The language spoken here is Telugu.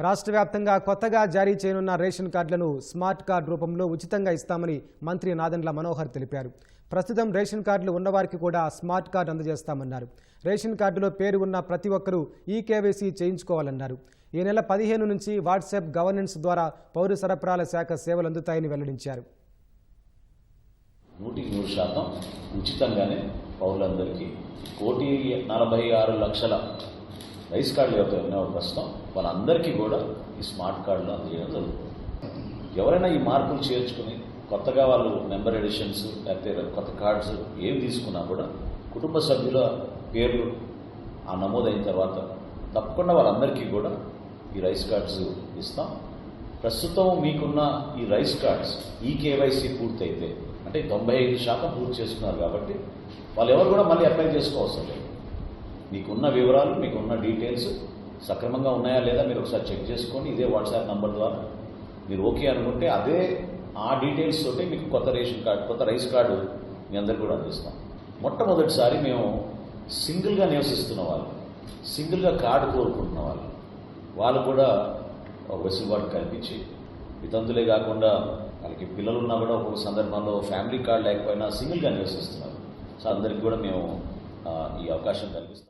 రాష్ట్ర వ్యాప్తంగా కొత్తగా జారీ చేయనున్న రేషన్ కార్డులను స్మార్ట్ కార్డు రూపంలో ఉచితంగా ఇస్తామని మంత్రి నాదెండ్ల మనోహర్ తెలిపారు. ప్రస్తుతం రేషన్ కార్డులు ఉన్నవారికి కూడా స్మార్ట్ కార్డు అందజేస్తామన్నారు. రేషన్ కార్డులో పేరు ఉన్న ప్రతి ఒక్కరూ ఈకేవైసీ చేయించుకోవాలన్నారు. ఈ నెల 15 నుంచి వాట్సాప్ గవర్నెన్స్ ద్వారా పౌర సరఫరాల శాఖ సేవలు అందుతాయని వెల్లడించారు. 100% ఉచితంగానే పౌరులందరికీ 1,46,00,000 రైస్ కార్డులు ఎవరైతే ఉన్నారో ప్రస్తుతం వాళ్ళందరికీ కూడా ఈ స్మార్ట్ కార్డులు అందజేయడం జరుగుతుంది. ఎవరైనా ఈ మార్పులు చేర్చుకుని కొత్తగా వాళ్ళు మెంబర్ ఎడిషన్స్ లేకపోతే కొత్త కార్డ్స్ ఏం తీసుకున్నా కూడా కుటుంబ సభ్యుల పేర్లు ఆ నమోదైన తర్వాత తప్పకుండా వాళ్ళందరికీ కూడా ఈ రైస్ కార్డ్స్ ఇస్తాం. ప్రస్తుతం మీకున్న ఈ రైస్ కార్డ్స్ ఈ కేవైసీ పూర్తయితే అంటే 95% పూర్తి చేసుకున్నారు కాబట్టి వాళ్ళు ఎవరు కూడా మళ్ళీ అప్లై చేసుకోవసరం లేదు. మీకున్న వివరాలు మీకున్న డీటెయిల్స్ సక్రమంగా ఉన్నాయా లేదా మీరు ఒకసారి చెక్ చేసుకోండి. ఇదే వాట్సాప్ నంబర్ ద్వారా మీరు ఓకే అనుకుంటే అదే ఆ డీటెయిల్స్ తోటి మీకు కొత్త రేషన్ కార్డు కొత్త రైస్ కార్డు మీ అందరికీ కూడా అందిస్తాం. మొట్టమొదటిసారి మేము సింగిల్గా నివసిస్తున్న వాళ్ళు సింగిల్గా కార్డు కోరుకుంటున్న వాళ్ళు కూడా ఒక వెసులుబాటు కల్పించి వితంతులే కాకుండా వాళ్ళకి పిల్లలు ఉన్నా కూడా ఒక్కొక్క సందర్భంలో ఫ్యామిలీ కార్డు లేకపోయినా సింగిల్గా నివసిస్తున్నారు. సో అందరికి కూడా మేము ఈ అవకాశం కల్పిస్తాం.